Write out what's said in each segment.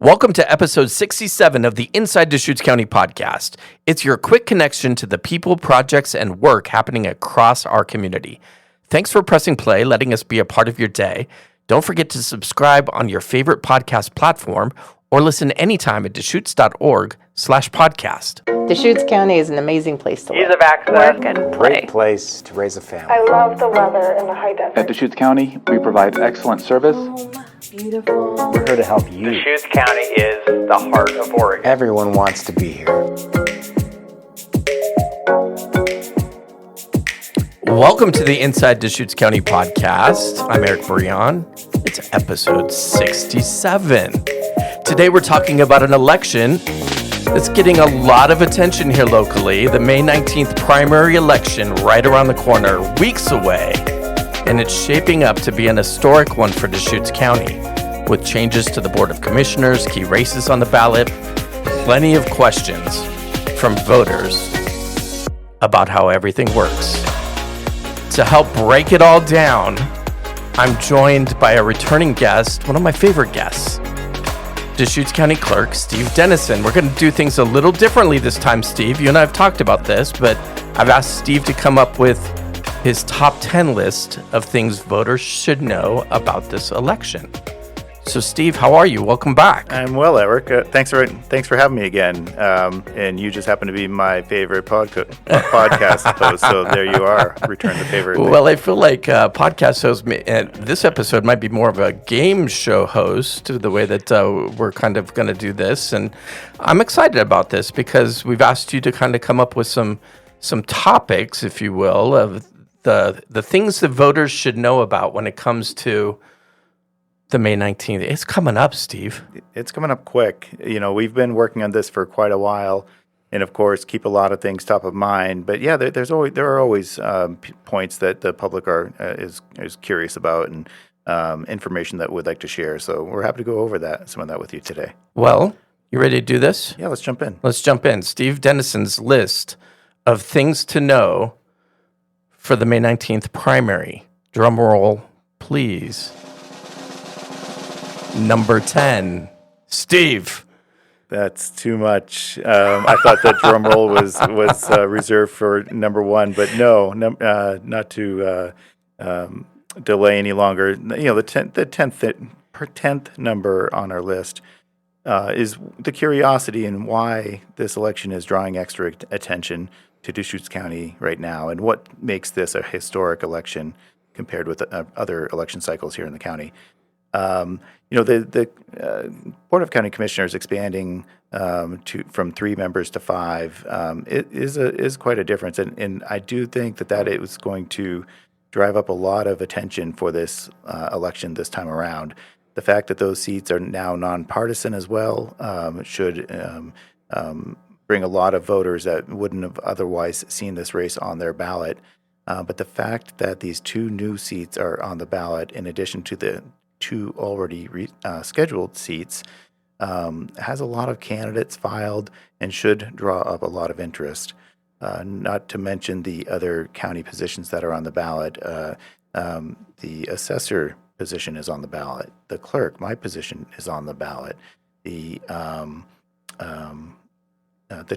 Welcome to episode 67 of the Inside Deschutes County podcast. It's your quick connection to the people, projects, and work happening across our community. Thanks for pressing play, letting us be a part of your day. Don't forget to subscribe on your favorite podcast platform or listen anytime at deschutes.org/podcast. Deschutes County is an amazing place to live, Ease of access, work, and play. Great place to raise a family. I love the weather and the high desert. At Deschutes County, we provide excellent service. Beautiful. We're here to help you. Deschutes County is the heart of Oregon. Everyone wants to be here. Welcome to the Inside Deschutes County podcast. I'm Eric Brion. It's episode 67. Today we're talking about an election that's getting a lot of attention here locally. The May 19th primary election right around the corner, weeks away. And it's shaping up to be an historic one for Deschutes County, with changes to the Board of Commissioners, key races on the ballot, plenty of questions from voters about how everything works. To help break it all down, I'm joined by a returning guest, one of my favorite guests, Deschutes County Clerk Steve Dennison. We're going to do things a little differently this time, Steve. You and I have talked about this, but I've asked Steve to come up with his top 10 list of things voters should know about this election. So, Steve, how are you? Welcome back. I'm well, Eric. Thanks for having me again. And you just happen to be my favorite podcast host, so there you are. Return the favor. Well, I feel like podcast host, and this episode might be more of a game show host, the way that we're kind of going to do this. And I'm excited about this because we've asked you to kind of come up with some topics, if you will, of the things that voters should know about when it comes to the May 19th. It's coming up, Steve. It's coming up quick. You know, we've been working on this for quite a while, and of course, keep a lot of things top of mind. But yeah, there are always points that the public is curious about and information that we'd like to share. So we're happy to go over some of that with you today. Well, you ready to do this? Yeah, let's jump in. Let's jump in. Steve Dennison's list of things to know for the May 19th primary. Drum roll, please. Number 10, Steve. That's too much. I thought that drum roll was reserved for number one, but no, not to delay any longer. You know, the 10th number on our list is the curiosity and why this election is drawing extra attention to Deschutes County right now, and what makes this a historic election compared with other election cycles here in the county. You know, the Board of County Commissioners expanding from 3 members to 5 is quite a difference, and I do think that it was going to drive up a lot of attention for this election this time around. The fact that those seats are now nonpartisan as well should bring a lot of voters that wouldn't have otherwise seen this race on their ballot. But the fact that these 2 new seats are on the ballot, in addition to the 2 already scheduled seats, has a lot of candidates filed and should draw up a lot of interest. Not to mention the other county positions that are on the ballot. The assessor position is on the ballot. The clerk, my position, is on the ballot. The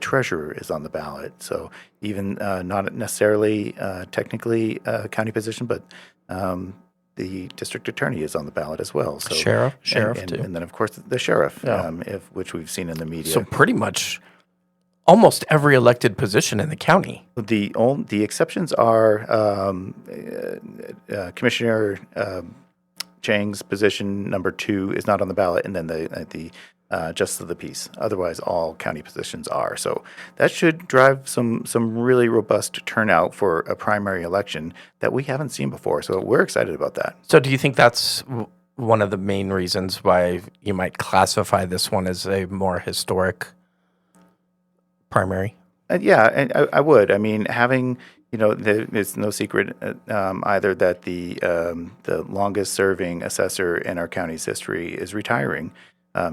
treasurer is on the ballot. So even not necessarily technically a county position, but the district attorney is on the ballot as well. So Sheriff and, too. And then, of course, the sheriff, Yeah. Which we've seen in the media. So pretty much almost every elected position in the county. The exceptions are Commissioner Chang's position, number 2, is not on the ballot, and then the Justice of the Peace. Otherwise, all county positions are. So that should drive some really robust turnout for a primary election that we haven't seen before. So we're excited about that. So do you think that's one of the main reasons why you might classify this one as a more historic primary? Yeah, and I would. I mean, having, you know, it's no secret either that the longest serving assessor in our county's history is retiring.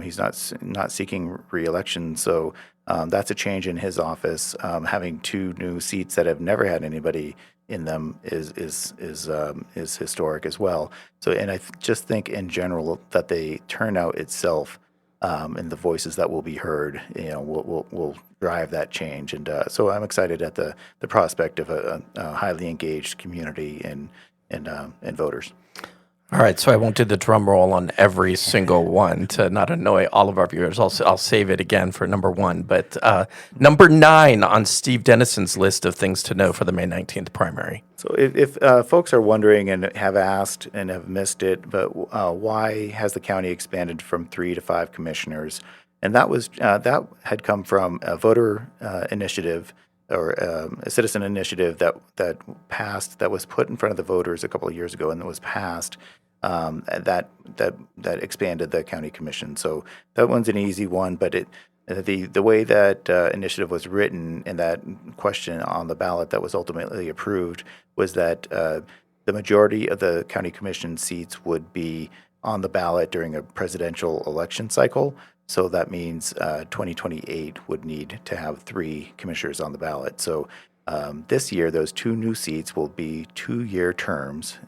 He's not seeking re-election, so that's a change in his office. Having 2 new seats that have never had anybody in them is historic as well. So, and I just think in general that the turnout itself and the voices that will be heard, will drive that change. And so I'm excited at the prospect of a highly engaged community and voters. All right, so I won't do the drum roll on every single one to not annoy all of our viewers. I'll save it again for number 1. But number 9 on Steve Dennison's list of things to know for the May 19th primary. So if folks are wondering and have asked and have missed it, but why has the county expanded from 3 to 5 commissioners? And that had come from a voter initiative or a citizen initiative that passed, that was put in front of the voters a couple of years ago, and it was passed. That expanded the county commission. So that one's an easy one, but the way that initiative was written and that question on the ballot that was ultimately approved was that the majority of the county commission seats would be on the ballot during a presidential election cycle. So that means 2028 would need to have 3 commissioners on the ballot. So this year, those 2 new seats will be 2-year terms.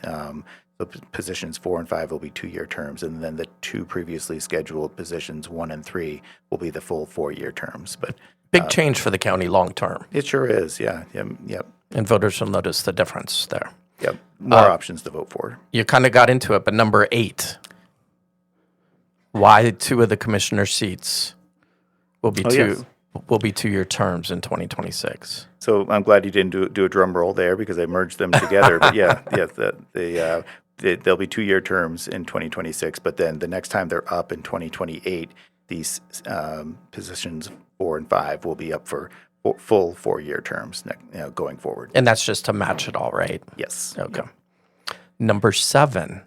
So positions 4 and 5 will be 2-year terms, and then the 2 previously scheduled positions 1 and 3 will be the full 4-year terms. But big change for the county long term. It sure is, yeah. Yep. And voters will notice the difference there. Yep. More options to vote for. You kind of got into it, but number 8. Why 2 of the commissioner seats will be will be 2-year terms in 2026? So I'm glad you didn't do a drum roll there because I merged them together. But they'll be 2-year terms in 2026. But then the next time they're up in 2028, these positions 4 and 5 will be up for full 4-year terms going forward. And that's just to match it all, right? Yes. Okay. Number 7.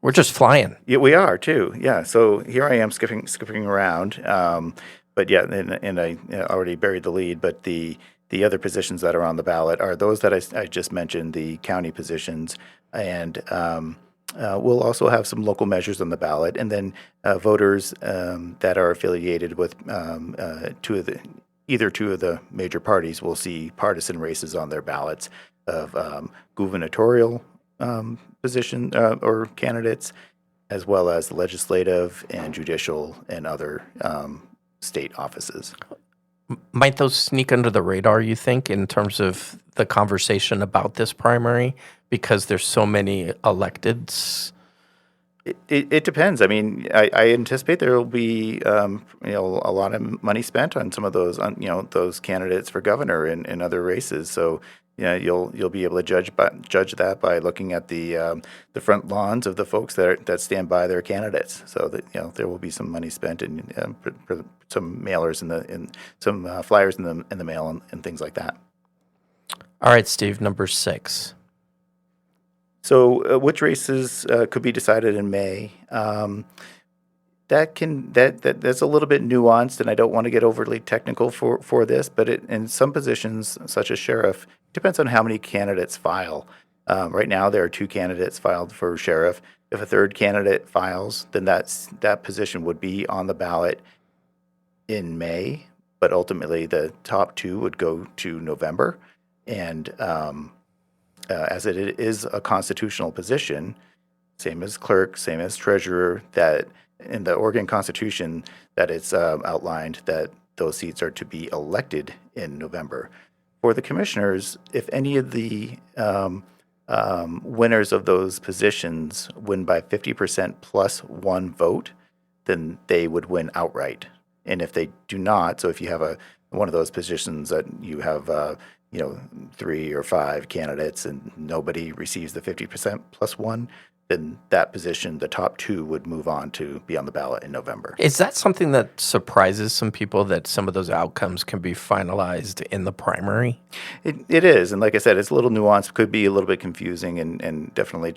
We're just flying. Yeah, we are too. Yeah. So here I am skipping around. But yeah, and I already buried the lead. But the other positions that are on the ballot are those that I just mentioned, the county positions, and we'll also have some local measures on the ballot, and then voters that are affiliated with either 2 of the major parties will see partisan races on their ballots of gubernatorial position or candidates, as well as legislative and judicial and other state offices. Might those sneak under the radar, you think, in terms of the conversation about this primary, because there's so many electeds? It depends. I mean, I anticipate there will be a lot of money spent on some of those those candidates for governor and other races. So you'll be able to judge that by looking at the front lawns of the folks that stand by their candidates. So that there will be some money spent in for some mailers and some flyers in the mail and things like that. All right, Steve, number 6. So which races could be decided in May? That's a little bit nuanced, and I don't want to get overly technical for this, but in some positions, such as sheriff, it depends on how many candidates file. Right now, there are 2 candidates filed for sheriff. If a 3rd candidate files, then that position would be on the ballot in May, but ultimately the top 2 would go to November. And as it is a constitutional position, same as clerk, same as treasurer, that in the Oregon Constitution that it's outlined that those seats are to be elected in November. For the commissioners, if any of the winners of those positions win by 50% plus 1 vote, then they would win outright. And if they do not, so if you have one of those positions that you have 3 or 5 candidates and nobody receives the 50% plus 1, then that position, the top 2, would move on to be on the ballot in November. Is that something that surprises some people, that some of those outcomes can be finalized in the primary? It is, and like I said, it's a little nuanced, could be a little bit confusing, and definitely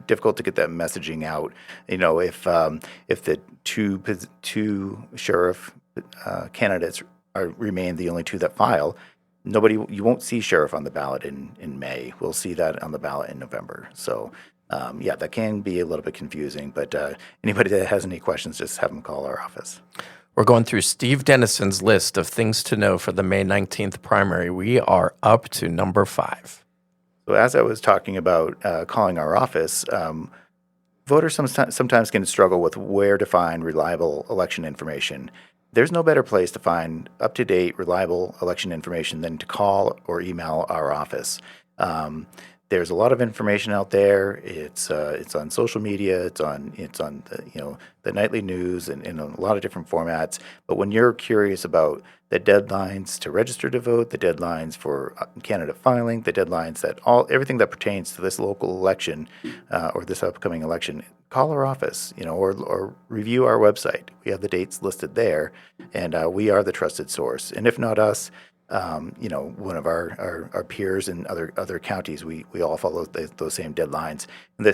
difficult to get that messaging out. If the two sheriff candidates remain the only 2 that file, you won't see sheriff on the ballot in May. We'll see that on the ballot in November. So. That can be a little bit confusing, but anybody that has any questions, just have them call our office. We're going through Steve Dennison's list of things to know for the May 19th primary. We are up to number 5. So as I was talking about calling our office, voters sometimes can struggle with where to find reliable election information. There's no better place to find up-to-date, reliable election information than to call or email our office. There's a lot of information out there. It's on social media. It's on the nightly news and in a lot of different formats. But when you're curious about the deadlines to register to vote, the deadlines for candidate filing, the deadlines everything that pertains to this local election or this upcoming election, call our office, or review our website. We have the dates listed there, and we are the trusted source. And if not us, one of our peers in other counties, we all follow those same deadlines. And the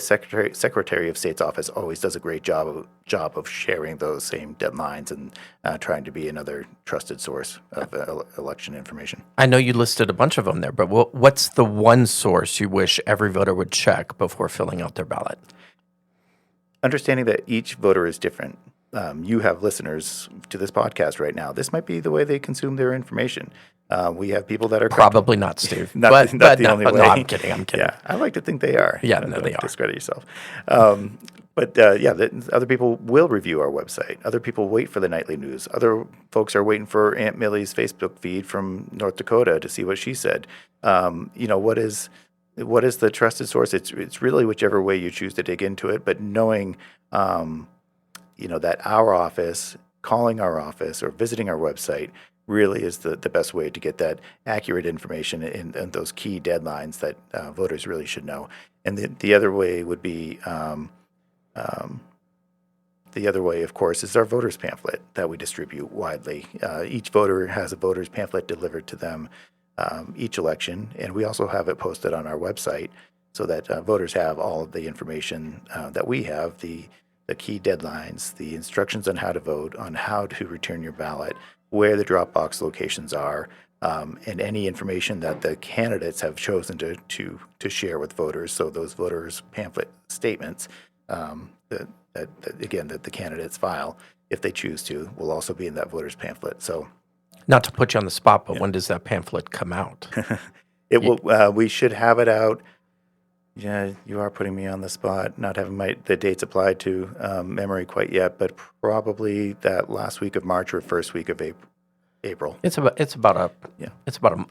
Secretary of State's office always does a great job of sharing those same deadlines and trying to be another trusted source of election information. I know you listed a bunch of them there, but what's the one source you wish every voter would check before filling out their ballot? Understanding that each voter is different. You have listeners to this podcast right now. This might be the way they consume their information. We have people that are probably not, Steve. not the only way. No, I'm kidding. Yeah, I like to think they are. Yeah, no, they are. Discredit yourself. But other people will review our website. Other people wait for the nightly news. Other folks are waiting for Aunt Millie's Facebook feed from North Dakota to see what she said. What is the trusted source? It's really whichever way you choose to dig into it. But knowing, that our office, calling our office, or visiting our website really is the best way to get that accurate information and those key deadlines that voters really should know. And the other way would be, of course, is our voters pamphlet that we distribute widely. Each voter has a voters pamphlet delivered to them each election, and we also have it posted on our website so that voters have all of the information that we have, the key deadlines, the instructions on how to vote, on how to return your ballot, where the drop box locations are, and any information that the candidates have chosen to share with voters. So those voters pamphlet statements that the candidates file, if they choose to, will also be in that voters pamphlet. So, not to put you on the spot, but when does that pamphlet come out? It will. We should have it out. Yeah, you are putting me on the spot, not having the dates applied to memory quite yet, but probably that last week of March or first week of April. It's about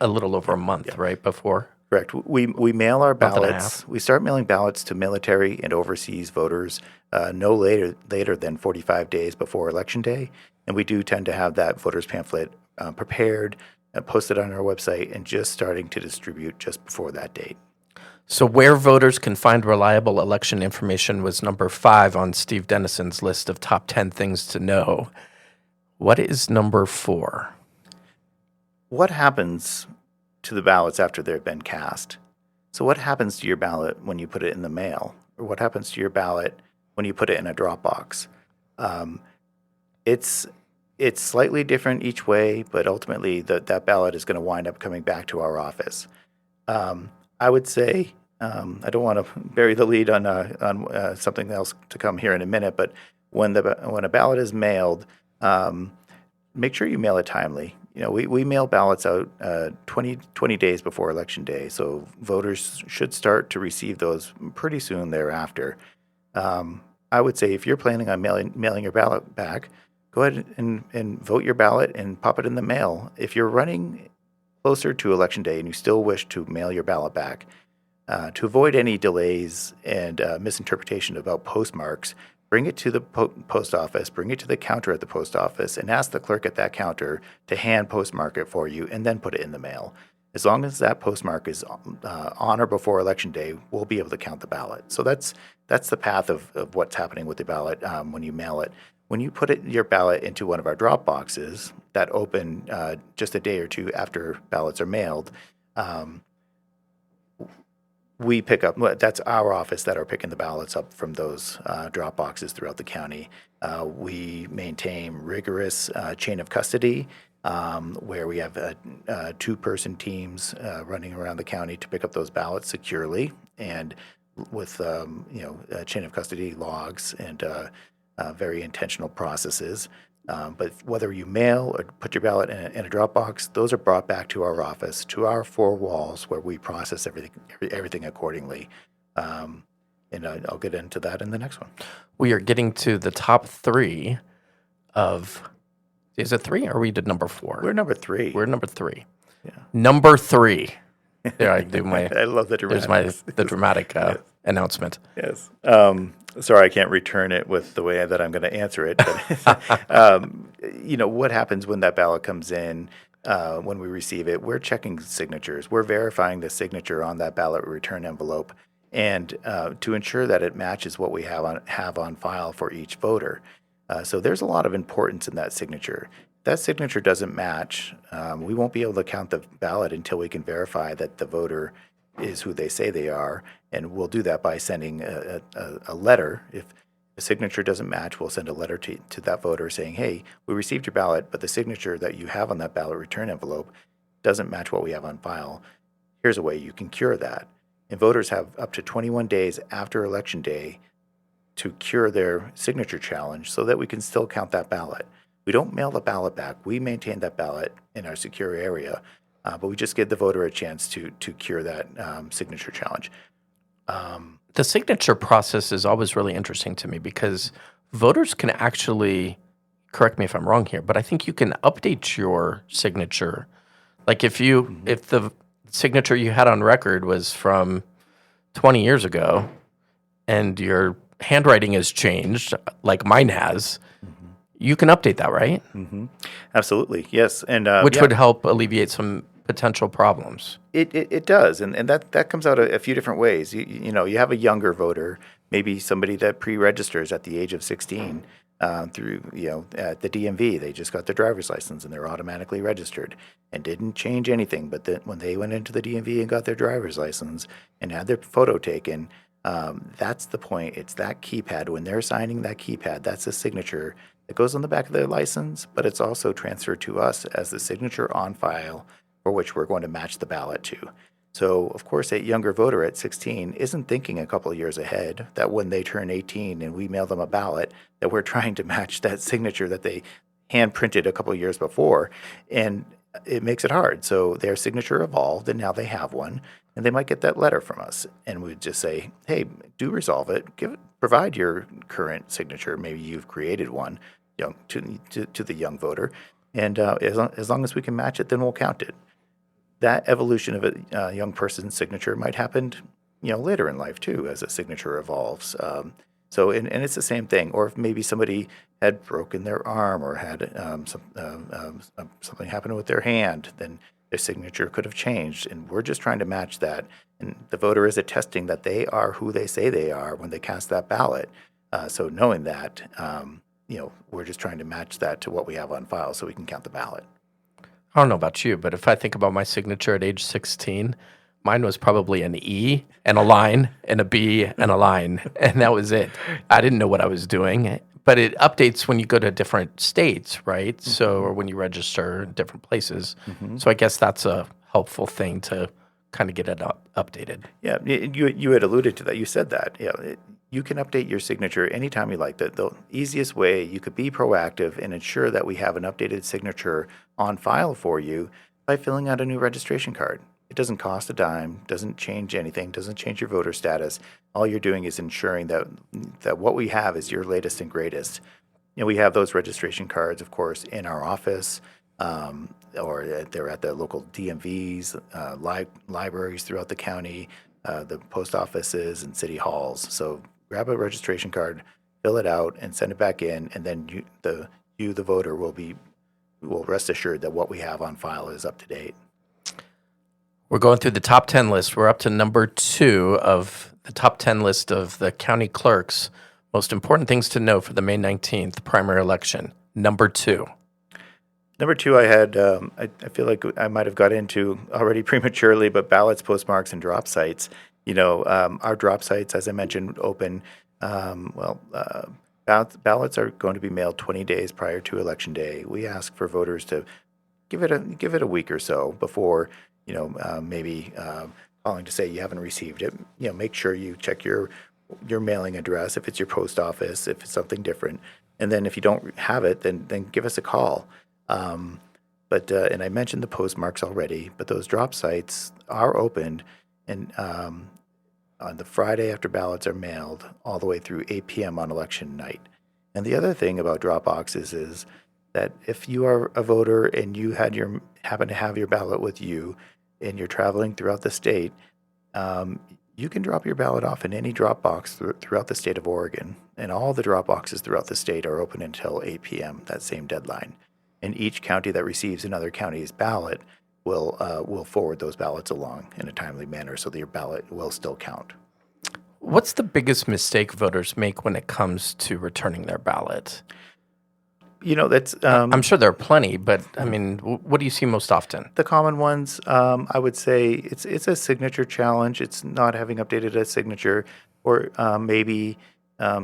a little over a month, right, before. Correct. We mail our Month and a ballots. half. We start mailing ballots to military and overseas voters no later than 45 days before Election Day, and we do tend to have that voters pamphlet prepared, posted on our website, and just starting to distribute just before that date. So where voters can find reliable election information was number 5 on Steve Dennison's list of top 10 things to know. What is number 4? What happens to the ballots after they've been cast? So what happens to your ballot when you put it in the mail? Or what happens to your ballot when you put it in a drop box? It's slightly different each way, but ultimately that ballot is going to wind up coming back to our office. I would say, I don't want to bury the lead on something else to come here in a minute, but when a ballot is mailed, make sure you mail it timely. We mail ballots out 20 days before Election Day, so voters should start to receive those pretty soon thereafter. I would say if you're planning on mailing your ballot back, go ahead and vote your ballot and pop it in the mail. If you're running closer to Election Day and you still wish to mail your ballot back, to avoid any delays and misinterpretation about postmarks, bring it to the post office, bring it to the counter at the post office, and ask the clerk at that counter to hand postmark it for you and then put it in the mail. As long as that postmark is on or before Election Day, we'll be able to count the ballot. So that's the path of what's happening with the ballot when you mail it. When you put your ballot into one of our drop boxes that open just a day or two after ballots are mailed, we pick up, that's our office that are picking the ballots up from those drop boxes throughout the county. We maintain rigorous chain of custody where we have 2-person teams running around the county to pick up those ballots securely and with chain of custody logs and very intentional processes. But whether you mail or put your ballot in a drop box, those are brought back to our office, to our 4 walls, where we process everything accordingly. And I'll get into that in the next one. We are getting to the top three of. Is it three? Or are we to number four? We're number 3. We're number 3. Yeah. Number 3. There, I do my. I love the There's dramatics. the dramatic announcement. Yes. Sorry, I can't return it with the way that I'm going to answer it. But, what happens when that ballot comes in, when we receive it? We're checking signatures. We're verifying the signature on that ballot return envelope, and to ensure that it matches what we have on file for each voter. So there's a lot of importance in that signature. If that signature doesn't match, we won't be able to count the ballot until we can verify that the voter is who they say they are, and we'll do that by sending a letter. If the signature doesn't match, we'll send a letter to that voter saying, hey, we received your ballot, but the signature that you have on that ballot return envelope doesn't match what we have on file. Here's a way you can cure that. And voters have up to 21 days after Election Day to cure their signature challenge so that we can still count that ballot. We don't mail the ballot back. We maintain that ballot in our secure area, but we just give the voter a chance to cure that signature challenge. The signature process is always really interesting to me because voters can actually, correct me if I'm wrong here, but I think you can update your signature. Like if the signature you had on record was from 20 years ago and your handwriting has changed, like mine has, you can update that, right? Absolutely, yes. And Which would help alleviate some potential problems. It does, and that comes out a few different ways. You have a younger voter, maybe somebody that pre-registers at the age of 16 through at the DMV. They just got their driver's license and they're automatically registered and didn't change anything. But when they went into the DMV and got their driver's license and had their photo taken, that's the point. It's that keypad. When they're signing that keypad, that's a signature that goes on the back of their license, but it's also transferred to us as the signature on file for which we're going to match the ballot to. So, of course, a younger voter at 16 isn't thinking a couple of years ahead that when they turn 18 and we mail them a ballot, that we're trying to match that signature that they hand printed a couple of years before. And it makes it hard. So their signature evolved and now they have one. And they might get that letter from us. And we'd just say, hey, do resolve it. Provide your current signature. Maybe you've created one to the young voter. And as long as we can match it, then we'll count it. That evolution of a young person's signature might happen, later in life too, as a signature evolves. So it's the same thing. Or if maybe somebody had broken their arm or had something happen with their hand, then their signature could have changed. And we're just trying to match that. And the voter is attesting that they are who they say they are when they cast that ballot. So knowing that, we're just trying to match that to what we have on file so we can count the ballot. I don't know about you, but if I think about my signature at age 16, mine was probably an E and a line and a B and a line, and that was it. I didn't know what I was doing, but it updates when you go to different states, right? So, or when you register in different places. So I guess that's a helpful thing to kind of get it updated. Yeah, you had alluded to that. You said that. Yeah, you can update your signature anytime you like. The easiest way you could be proactive and ensure that we have an updated signature on file for you by filling out a new registration card. It doesn't cost a dime, doesn't change anything, doesn't change your voter status. All you're doing is ensuring that what we have is your latest and greatest. We have those registration cards, of course, in our office, or they're at the local DMVs, libraries throughout the county, the post offices and city halls. So grab a registration card, fill it out, and send it back in, and then the voter, will rest assured that what we have on file is up to date. We're going through the top 10 list. We're up to number 2 of the top 10 list of the county clerk's most important things to know for the May 19th primary election. Number 2. Number 2, I had, I feel like I might have got into already prematurely, but ballots, postmarks, and drop sites. Our drop sites, as I mentioned, open. Ballots are going to be mailed 20 days prior to Election Day. We ask for voters to give it a week or so before, maybe calling to say you haven't received it. Make sure you check your mailing address, if it's your post office, if it's something different. And then if you don't have it, then give us a call. And I mentioned the postmarks already, but those drop sites are opened, and on the Friday after ballots are mailed, all the way through 8 p.m. on election night. And the other thing about drop boxes is that if you are a voter and you happen to have your ballot with you, and you're traveling throughout the state, you can drop your ballot off in any drop box throughout the state of Oregon. And all the drop boxes throughout the state are open until 8 p.m., that same deadline. And each county that receives another county's ballot will forward those ballots along in a timely manner so that your ballot will still count. What's the biggest mistake voters make when it comes to returning their ballot? That's I'm sure there are plenty, but I mean, what do you see most often? the common ones. I would say it's a signature challenge. It's not having updated a signature, or maybe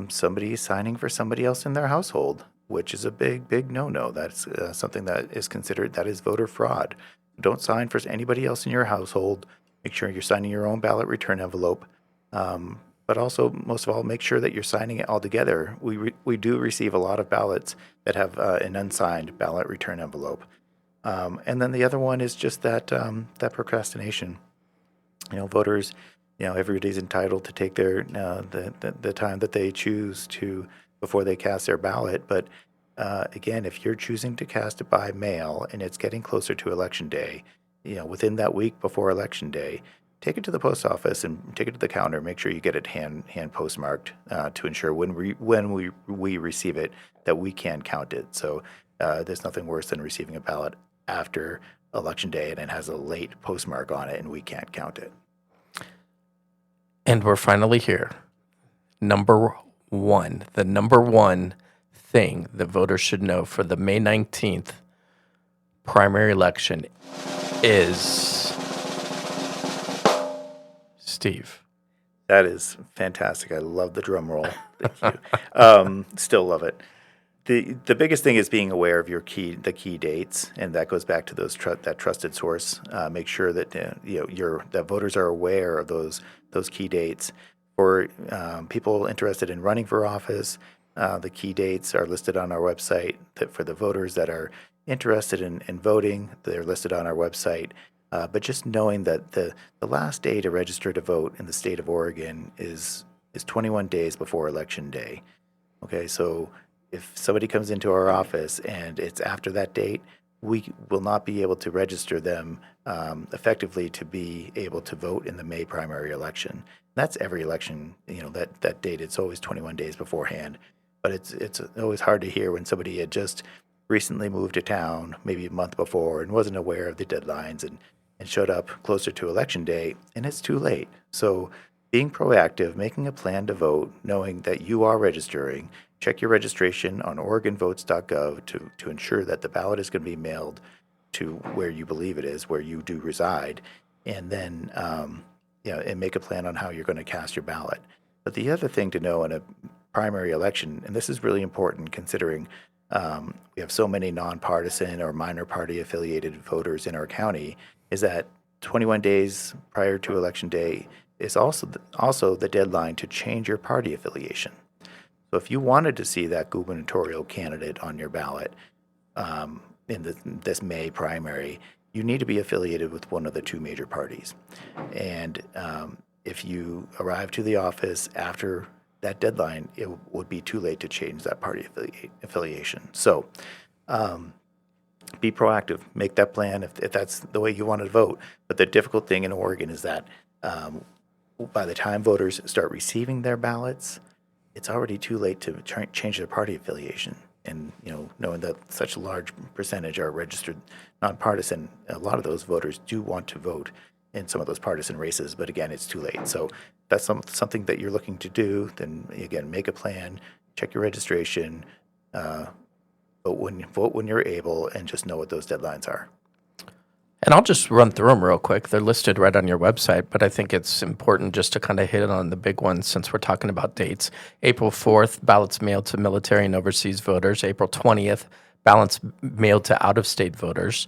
somebody signing for somebody else in their household, which is a big no-no. That's something that is considered, that is voter fraud. Don't sign for anybody else in your household. Make sure you're signing your own ballot return envelope. But also, most of all, make sure that you're signing it all together. We do receive a lot of ballots that have an unsigned ballot return envelope. And then the other one is just that procrastination. Voters, everybody's entitled to take their the time that they choose to before they cast their ballot. But again, if you're choosing to cast it by mail and it's getting closer to Election Day, within that week before Election Day, take it to the post office and take it to the counter. Make sure you get it hand postmarked to ensure when we receive it that we can count it. So there's nothing worse than receiving a ballot after Election Day and it has a late postmark on it and we can't count it. And we're finally here. The number one thing that voters should know for the May 19th primary election is... Steve. That is fantastic. I love the drum roll. Thank you. Still love it. The biggest thing is being aware of the key dates, and that goes back to that trusted source. Make sure that that voters are aware of those key dates. For people interested in running for office, the key dates are listed on our website. For the voters that are interested in voting, they're listed on our website. But just knowing that the last day to register to vote in the state of Oregon is 21 days before Election Day. Okay, so if somebody comes into our office and it's after that date, we will not be able to register them effectively to be able to vote in the May primary election. That's every election, that date. It's always 21 days beforehand. But it's always hard to hear when somebody had just recently moved to town, maybe a month before, and wasn't aware of the deadlines and showed up closer to Election Day, and it's too late. So being proactive, making a plan to vote, knowing that you are registering, check your registration on OregonVotes.gov to ensure that the ballot is going to be mailed to where you believe it is, where you do reside, and then and make a plan on how you're going to cast your ballot. But the other thing to know in a primary election, and this is really important considering we have so many nonpartisan or minor party affiliated voters in our county, is that 21 days prior to Election Day is also the deadline to change your party affiliation. So if you wanted to see that gubernatorial candidate on your ballot in this May primary, you need to be affiliated with one of the two major parties. And if you arrive to the office after that deadline, it would be too late to change that party affiliation. So be proactive, make that plan if that's the way you want to vote. But the difficult thing in Oregon is that by the time voters start receiving their ballots, it's already too late to change their party affiliation. And knowing that such a large percentage are registered nonpartisan, a lot of those voters do want to vote in some of those partisan races, but again, it's too late. So that's something that you're looking to do. Then again, make a plan, check your registration, vote when you're able, and just know what those deadlines are. And I'll just run through them real quick. They're listed right on your website, but I think it's important just to kind of hit on the big ones since we're talking about dates. April 4th, ballots mailed to military and overseas voters. April 20th, ballots mailed to out-of-state voters.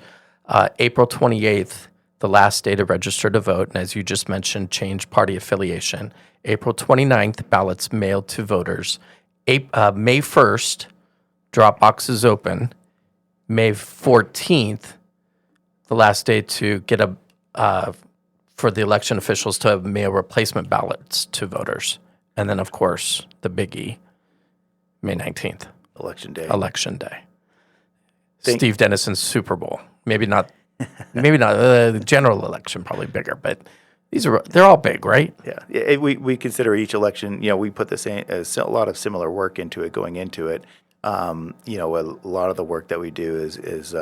April 28th, the last day to register to vote, and as you just mentioned, change party affiliation. April 29th, ballots mailed to voters. May 1st, drop boxes open. May 14th, the last day to get a for the election officials to mail replacement ballots to voters. And then, of course, the biggie, May 19th, Election Day. Election Day. Steve Dennison's Super Bowl. Maybe not the general election, probably bigger, but they're all big, right? Yeah, we consider each election. We put a lot of similar work into it going into it. A lot of the work that we do is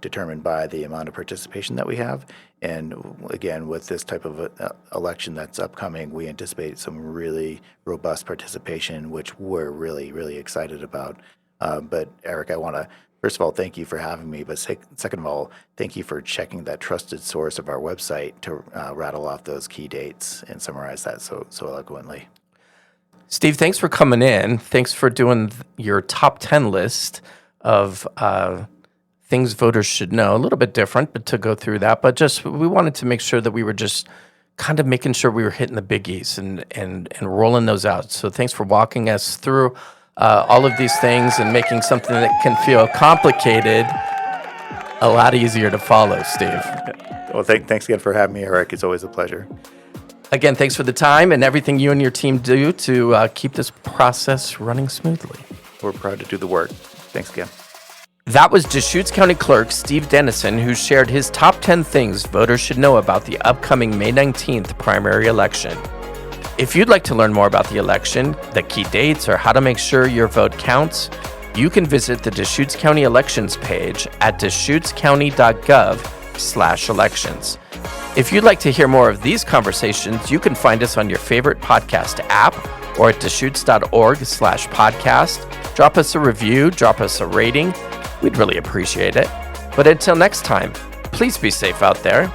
determined by the amount of participation that we have. And again, with this type of election that's upcoming, we anticipate some really robust participation, which we're really, really excited about. But Eric, I want to first of all thank you for having me, but second of all, thank you for checking that trusted source of our website to rattle off those key dates and summarize that so eloquently. Steve, thanks for coming in. Thanks for doing your top 10 list of things voters should know. A little bit different, but to go through that. But just we wanted to make sure that we were just kind of making sure we were hitting the biggies and rolling those out. So thanks for walking us through all of these things and making something that can feel complicated a lot easier to follow, Steve. Well, thanks again for having me, Eric. It's always a pleasure. Again, thanks for the time and everything you and your team do to keep this process running smoothly. We're proud to do the work. Thanks again. That was Deschutes County Clerk Steve Dennison, who shared his top 10 things voters should know about the upcoming May 19th primary election. If you'd like to learn more about the election, the key dates, or how to make sure your vote counts, you can visit the Deschutes County Elections page at deschutescounty.gov/elections. If you'd like to hear more of these conversations, you can find us on your favorite podcast app or at deschutes.org/podcast. Drop us a review, drop us a rating. We'd really appreciate it. But until next time, please be safe out there